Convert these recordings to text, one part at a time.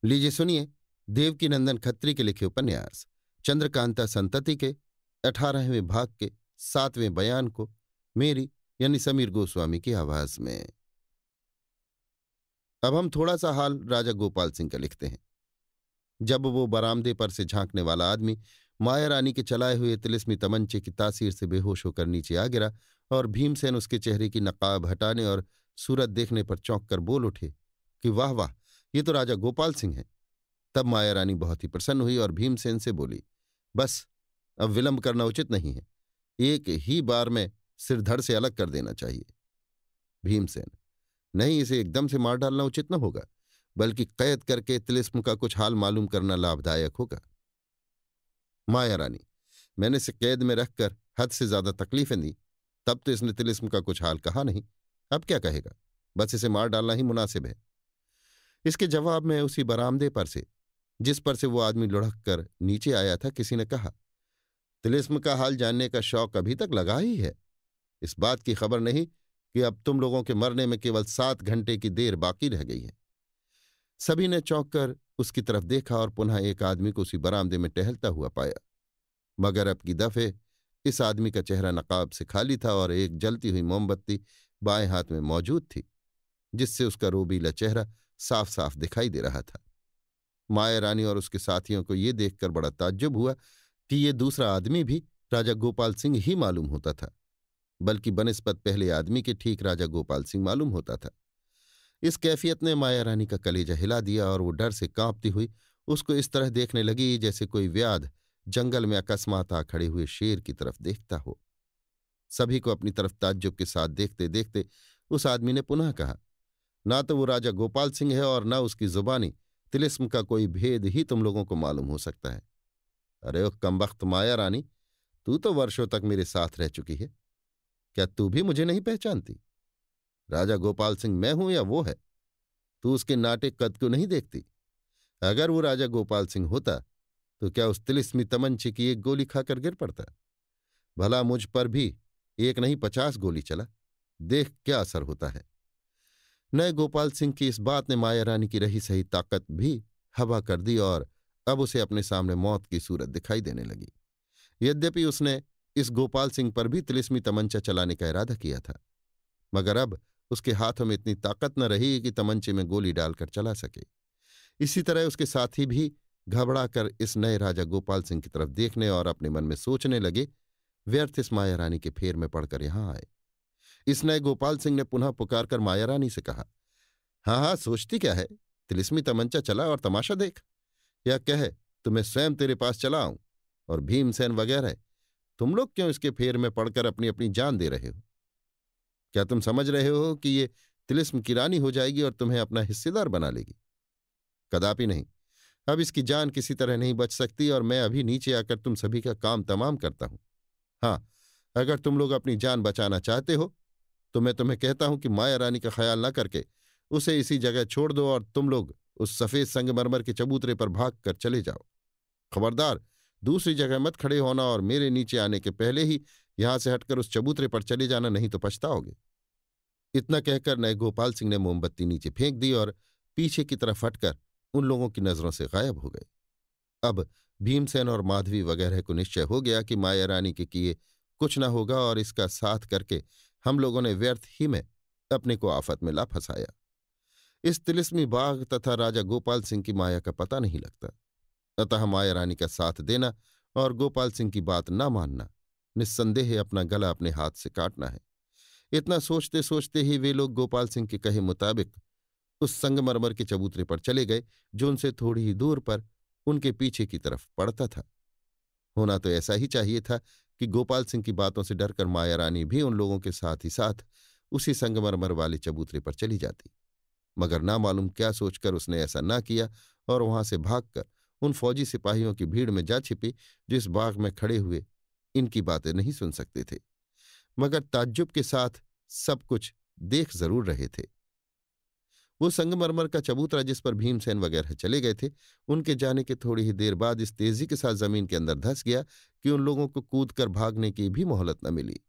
लीजिए सुनिए, देवकीनंदन खत्री के लिखे उपन्यास चंद्रकांता संतति के 18वें भाग के 7वें बयान को मेरी यानी समीर गोस्वामी की आवाज में। अब हम थोड़ा सा हाल राजा गोपाल सिंह का लिखते हैं। जब वो बरामदे पर से झांकने वाला आदमी माया रानी के चलाए हुए तिलिस्मी तमंचे की तासीर से बेहोश होकर नीचे आ गिरा और भीमसेन उसके चेहरे की नकाब हटाने और सूरत देखने पर चौंक कर बोल उठे कि वाह वाह, ये तो राजा गोपाल सिंह हैं। तब माया रानी बहुत ही प्रसन्न हुई और भीमसेन से बोली, बस अब विलंब करना उचित नहीं है, एक ही बार में सिर धड़ से अलग कर देना चाहिए। भीमसेन, नहीं, इसे एकदम से मार डालना उचित न होगा, बल्कि कैद करके तिलिस्म का कुछ हाल मालूम करना लाभदायक होगा। माया रानी, मैंने इसे कैद में रखकर हद से ज्यादा तकलीफें दी, तब तो इसने तिलिस्म का कुछ हाल कहा नहीं, अब क्या कहेगा? बस इसे मार डालना ही मुनासिब है। इसके जवाब में उसी बरामदे पर से, जिस पर से वो आदमी लुढ़क कर नीचे आया था, किसी ने कहा, तिलिस्म का हाल जानने का शौक अभी तक लगा ही है। इस बात की खबर नहीं कि अब तुम लोगों के मरने में केवल 7 घंटे की देर बाकी रह गई है। सभी ने चौंक कर उसकी तरफ देखा और पुनः एक आदमी को उसी बरामदे में टहलता हुआ पाया, मगर अब की दफे इस आदमी का चेहरा नकाब से खाली था और एक जलती हुई मोमबत्ती बाएं हाथ में मौजूद थी, जिससे उसका रोबीला चेहरा साफ साफ दिखाई दे रहा था। माया रानी और उसके साथियों को ये देखकर बड़ा ताज्जुब हुआ कि ये दूसरा आदमी भी राजा गोपाल सिंह ही मालूम होता था, बल्कि बनिस्बत पहले आदमी के ठीक राजा गोपाल सिंह मालूम होता था। इस कैफियत ने माया रानी का कलेजा हिला दिया और वो डर से कांपती हुई उसको इस तरह देखने लगी जैसे कोई व्याध जंगल में अकस्मात आ खड़े हुए शेर की तरफ देखता हो। सभी को अपनी तरफ ताज्जुब के साथ देखते देखते उस आदमी ने पुनः कहा, ना तो वो राजा गोपाल सिंह है और न उसकी जुबानी तिलिस्म का कोई भेद ही तुम लोगों को मालूम हो सकता है। अरे ओ कमबख्त माया रानी, तू तो वर्षों तक मेरे साथ रह चुकी है, क्या तू भी मुझे नहीं पहचानती? राजा गोपाल सिंह मैं हूं या वो है? तू उसके नाटे कद को नहीं देखती? अगर वो राजा गोपाल सिंह होता तो क्या उस तिलिस्मी तमंचे की एक गोली खाकर गिर पड़ता? भला मुझ पर भी एक नहीं 50 गोली चला, देख क्या असर होता है। नए गोपाल सिंह की इस बात ने माया रानी की रही सही ताकत भी हवा कर दी और अब उसे अपने सामने मौत की सूरत दिखाई देने लगी। यद्यपि उसने इस गोपाल सिंह पर भी तिलिस्मी तमंचा चलाने का इरादा किया था, मगर अब उसके हाथों में इतनी ताकत न रही कि तमंचे में गोली डालकर चला सके। इसी तरह उसके साथी भी घबरा कर इस नए राजा गोपाल सिंह की तरफ देखने और अपने मन में सोचने लगे, व्यर्थ इस माया रानी के फेर में पड़कर यहां आए। इस नए गोपाल सिंह ने पुनः पुकार कर माया रानी से कहा, हाँ हाँ, सोचती क्या है? तिलिस्मी तमंचा चला और तमाशा देख, या कह तुम्हें स्वयं तेरे पास चला आऊं? और भीमसेन वगैरह, तुम लोग क्यों इसके फेर में पड़कर अपनी अपनी जान दे रहे हो? क्या तुम समझ रहे हो कि ये तिलिस्म की रानी हो जाएगी और तुम्हें अपना हिस्सेदार बना लेगी? कदापि नहीं। अब इसकी जान किसी तरह नहीं बच सकती और मैं अभी नीचे आकर तुम सभी का काम तमाम करता हूं। हाँ, अगर तुम लोग अपनी जान बचाना चाहते हो तो मैं तुम्हें कहता हूं कि माया रानी का ख्याल न करके उसे इसी जगह छोड़ दो और तुम लोग उस सफेद संगमरमर के चबूतरे पर भाग कर चले जाओ। खबरदार, दूसरी जगह मत खड़े होना और मेरे नीचे आने के पहले ही यहां से हटकर उस चबूतरे पर चले जाना, नहीं तो पछताओगे। इतना कहकर नए गोपाल सिंह ने मोमबत्ती नीचे फेंक दी और पीछे की तरफ हटकर उन लोगों की नजरों से गायब हो गए। अब भीमसेन और माधवी वगैरह को निश्चय हो गया कि माया रानी के किए कुछ न होगा और इसका साथ करके हम लोगों ने व्यर्थ ही में अपने को आफत में ला फंसाया। इस तिलिस्मी बाग तथा राजा गोपाल सिंह की माया का पता नहीं लगता, अतः माया रानी का साथ देना और गोपाल सिंह की बात न मानना निस्संदेह अपना गला अपने हाथ से काटना है। इतना सोचते सोचते ही वे लोग गोपाल सिंह के कहे मुताबिक उस संगमरमर के चबूतरे पर चले गए, जो उनसे थोड़ी ही दूर पर उनके पीछे की तरफ पड़ता था। होना तो ऐसा ही चाहिए था कि गोपाल सिंह की बातों से डरकर माया रानी भी उन लोगों के साथ ही साथ उसी संगमरमर वाले चबूतरे पर चली जाती, मगर ना मालूम क्या सोचकर उसने ऐसा ना किया और वहां से भागकर उन फौजी सिपाहियों की भीड़ में जा छिपी जो इस बाग में खड़े हुए इनकी बातें नहीं सुन सकते थे, मगर ताज्जुब के साथ सब कुछ देख जरूर रहे थे। वो संगमरमर का चबूतरा जिस पर भीमसेन वगैरह चले गए थे, उनके जाने के थोड़ी ही देर बाद इस तेजी के साथ जमीन के अंदर धंस गया कि उन लोगों को कूदकर भागने की भी मोहलत न मिली।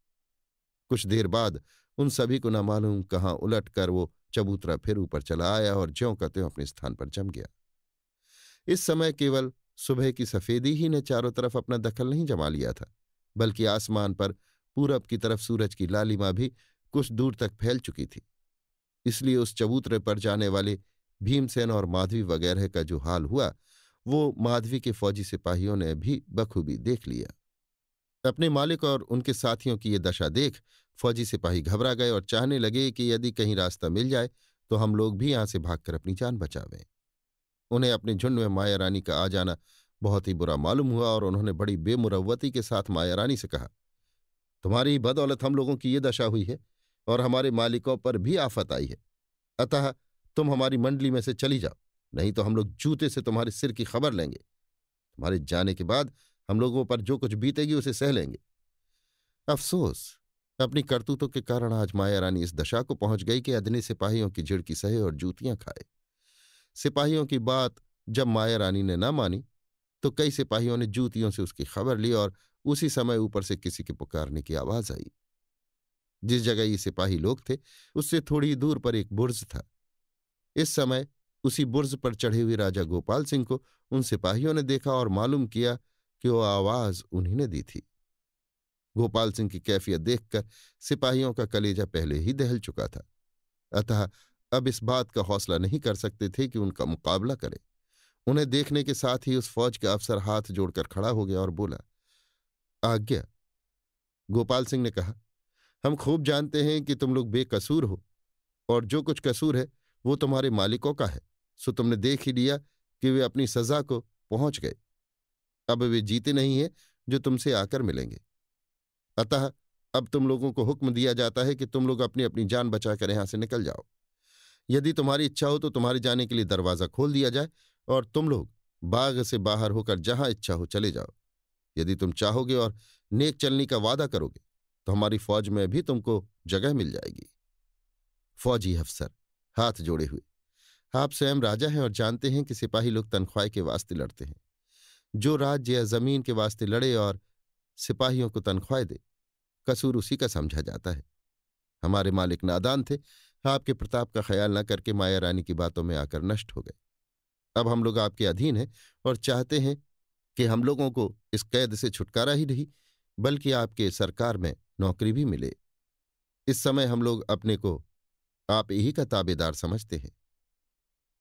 कुछ देर बाद उन सभी को न मालूम कहाँ उलट कर वो चबूतरा फिर ऊपर चला आया और ज्यों का त्यों अपने स्थान पर जम गया। इस समय केवल सुबह की सफेदी ही ने चारों तरफ अपना दखल नहीं जमा लिया था, बल्कि आसमान पर पूरब की तरफ सूरज की लालिमा भी कुछ दूर तक फैल चुकी थी। इसलिए उस चबूतरे पर जाने वाले भीमसेन और माधवी वगैरह का जो हाल हुआ, वो माधवी के फौजी सिपाहियों ने भी बखूबी देख लिया। अपने मालिक और उनके साथियों की ये दशा देख फौजी सिपाही घबरा गए और चाहने लगे कि यदि कहीं रास्ता मिल जाए तो हम लोग भी यहां से भागकर अपनी जान बचावें। उन्हें अपने झुंड में माया रानी का आ जाना बहुत ही बुरा मालूम हुआ और उन्होंने बड़ी बेमुरव्वती के साथ माया रानी से कहा, तुम्हारी बदौलत हम लोगों की ये दशा हुई है और हमारे मालिकों पर भी आफत आई है। अतः तुम हमारी मंडली में से चली जाओ, नहीं तो हम लोग जूते से तुम्हारे सिर की खबर लेंगे। तुम्हारे जाने के बाद हम लोगों पर जो कुछ बीतेगी उसे सह लेंगे। अफसोस, अपनी करतूतों के कारण आज माया रानी इस दशा को पहुंच गई कि अदनी सिपाहियों की झिड़की सहे और जूतियां खाए। सिपाहियों की बात जब माया रानी ने न मानी तो कई सिपाहियों ने जूतियों से उसकी खबर ली और उसी समय ऊपर से किसी के पुकारने की आवाज आई। जिस जगह ये सिपाही लोग थे उससे थोड़ी दूर पर एक बुर्ज था। इस समय उसी बुर्ज पर चढ़े हुए राजा गोपाल सिंह को उन सिपाहियों ने देखा और मालूम किया कि वो आवाज उन्हीं ने दी थी। गोपाल सिंह की कैफियत देखकर सिपाहियों का कलेजा पहले ही दहल चुका था, अतः अब इस बात का हौसला नहीं कर सकते थे कि उनका मुकाबला करें। उन्हें देखने के साथ ही उस फौज के अफसर हाथ जोड़कर खड़ा हो गया और बोला, आज्ञा। गोपाल सिंह ने कहा, हम खूब जानते हैं कि तुम लोग बेकसूर हो और जो कुछ कसूर है वो तुम्हारे मालिकों का है, सो तुमने देख ही लिया कि वे अपनी सजा को पहुंच गए। अब वे जीते नहीं हैं जो तुमसे आकर मिलेंगे। अतः अब तुम लोगों को हुक्म दिया जाता है कि तुम लोग अपनी अपनी जान बचाकर यहां से निकल जाओ। यदि तुम्हारी इच्छा हो तो तुम्हारे जाने के लिए दरवाजा खोल दिया जाए और तुम लोग बाग से बाहर होकर जहां इच्छा हो चले जाओ। यदि तुम चाहोगे और नेक चलने का वादा करोगे तो हमारी फौज में भी तुमको जगह मिल जाएगी। फौजी अफसर हाथ जोड़े हुए, आप स्वयं राजा हैं और जानते हैं कि सिपाही लोग तनख्वाह के वास्ते लड़ते हैं। जो राज्य या जमीन के वास्ते लड़े और सिपाहियों को तनख्वाह दे, कसूर उसी का समझा जाता है। हमारे मालिक नादान थे, आपके प्रताप का ख्याल न करके माया रानी की बातों में आकर नष्ट हो गए। अब हम लोग आपके अधीन हैं और चाहते हैं कि हम लोगों को इस कैद से छुटकारा ही नहीं बल्कि आपके सरकार में नौकरी भी मिले। इस समय हम लोग अपने को आप ही का ताबेदार समझते हैं।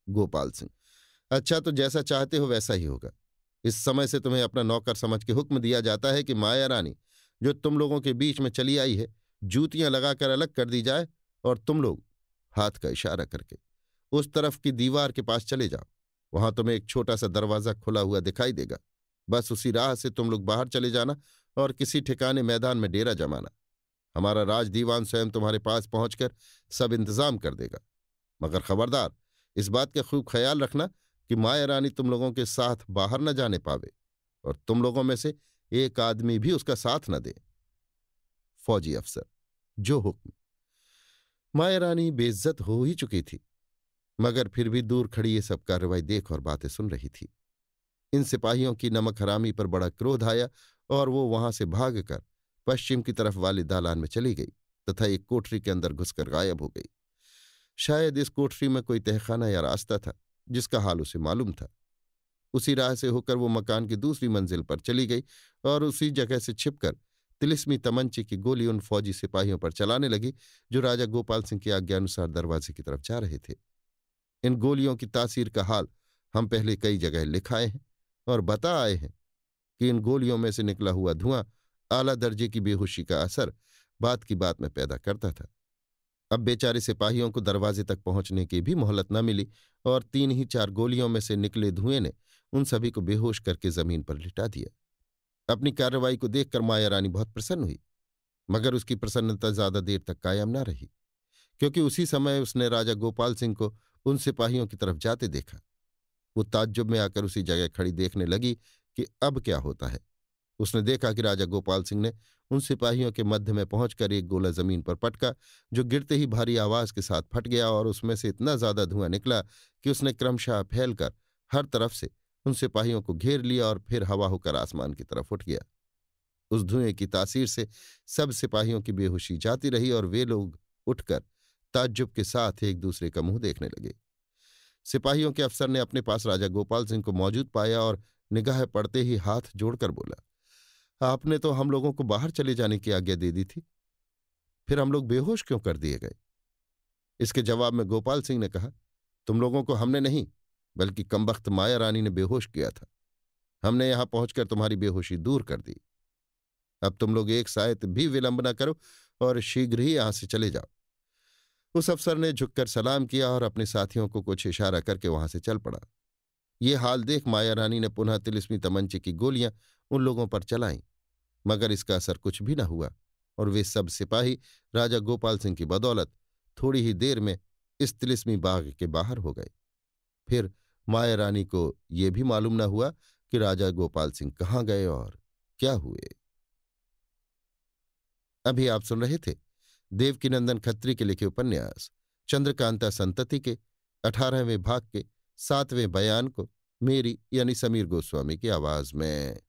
गोपाल सिंह, अच्छा, तो जैसा चाहते हो वैसा ही होगा। इस समय से तुम्हें अपना नौकर समझ के हुक्म दिया जाता है कि माया रानी जो तुम लोगों के बीच में चली आई है, जूतियां लगाकर अलग कर दी जाए और तुम लोग हाथ का इशारा करके उस तरफ की दीवार के पास चले जाओ। वहां तुम्हें एक छोटा सा दरवाजा खुला हुआ दिखाई देगा। बस उसी राह से तुम लोग बाहर चले जाना और किसी ठिकाने मैदान में डेरा जमाना। हमारा राज दीवान स्वयं तुम्हारे पास पहुंचकर सब इंतजाम कर देगा। मगर खबरदार, इस बात का खूब ख्याल रखना कि माया रानी तुम लोगों के साथ बाहर न जाने पावे और तुम लोगों में से एक आदमी भी उसका साथ न दे। फौजी अफसर, जो हुक्म। माया रानी बेइज्जत हो ही चुकी थी, मगर फिर भी दूर खड़ी ये सब कार्रवाई देख और बातें सुन रही थी। इन सिपाहियों की नमक हरामी पर बड़ा क्रोध आया और वो वहां से भागकर पश्चिम की तरफ वाले दालान में चली गई तथा एक कोठरी के अंदर घुसकर गायब हो गई। शायद इस कोठरी में कोई तहखाना या रास्ता था जिसका हाल उसे मालूम था। उसी राह से होकर वो मकान की दूसरी मंजिल पर चली गई और उसी जगह से छिपकर तिलिस्मी तमंचे की गोली उन फौजी सिपाहियों पर चलाने लगी जो राजा गोपाल सिंह की आज्ञानुसार दरवाजे की तरफ जा रहे थे। इन गोलियों की तासीर का हाल हम पहले कई जगह लिखाए हैं और बता आए हैं कि इन गोलियों में से निकला हुआ धुआं आला दर्जे की बेहोशी का असर बात की बात में पैदा करता था। अब बेचारे सिपाहियों को दरवाजे तक पहुंचने की भी मोहलत न मिली और 3 ही 4 गोलियों में से निकले धुएं ने उन सभी को बेहोश करके जमीन पर लिटा दिया। अपनी कार्रवाई को देखकर माया रानी बहुत प्रसन्न हुई, मगर उसकी प्रसन्नता ज्यादा देर तक कायम न रही, क्योंकि उसी समय उसने राजा गोपाल सिंह को उन सिपाहियों की तरफ जाते देखा। वो ताज्जुब में आकर उसी जगह खड़ी देखने लगी कि अब क्या होता है। उसने देखा कि राजा गोपाल सिंह ने उन सिपाहियों के मध्य में पहुंचकर एक गोला जमीन पर पटका, जो गिरते ही भारी आवाज के साथ फट गया और उसमें से इतना ज्यादा धुआं निकला कि उसने क्रमशः फैलकर हर तरफ से उन सिपाहियों को घेर लिया और फिर हवा होकर आसमान की तरफ उठ गया। उस धुएं की तासीर से सब सिपाहियों की बेहोशी जाती रही और वे लोग उठकर ताज्जुब के साथ एक दूसरे का मुंह देखने लगे। सिपाहियों के अफसर ने अपने पास राजा गोपाल सिंह को मौजूद पाया और निगाह पड़ते ही हाथ जोड़कर बोला, आपने तो हम लोगों को बाहर चले जाने की आज्ञा दे दी थी, फिर हम लोग बेहोश क्यों कर दिए गए? इसके जवाब में गोपाल सिंह ने कहा, तुम लोगों को हमने नहीं, बल्कि कमबख्त माया रानी ने बेहोश किया था। हमने यहां पहुंचकर तुम्हारी बेहोशी दूर कर दी। अब तुम लोग एक सायत भी विलंब न करो और शीघ्र ही यहां से चले जाओ। उस अफसर ने झुककर सलाम किया और अपने साथियों को कुछ इशारा करके वहां से चल पड़ा। ये हाल देख माया रानी ने पुनः तिलिस्मी तमंचे की गोलियां उन लोगों पर चलाईं, मगर इसका असर कुछ भी न हुआ और वे सब सिपाही राजा गोपाल सिंह की बदौलत थोड़ी ही देर में इस तिलिस्मी बाग के बाहर हो गए। फिर माया रानी को यह भी मालूम न हुआ कि राजा गोपाल सिंह कहाँ गए और क्या हुए। अभी आप सुन रहे थे देवकीनंदन खत्री के लिखे उपन्यास चंद्रकांता संतति के 18वें भाग के 7वें बयान को मेरी यानी समीर गोस्वामी की आवाज में।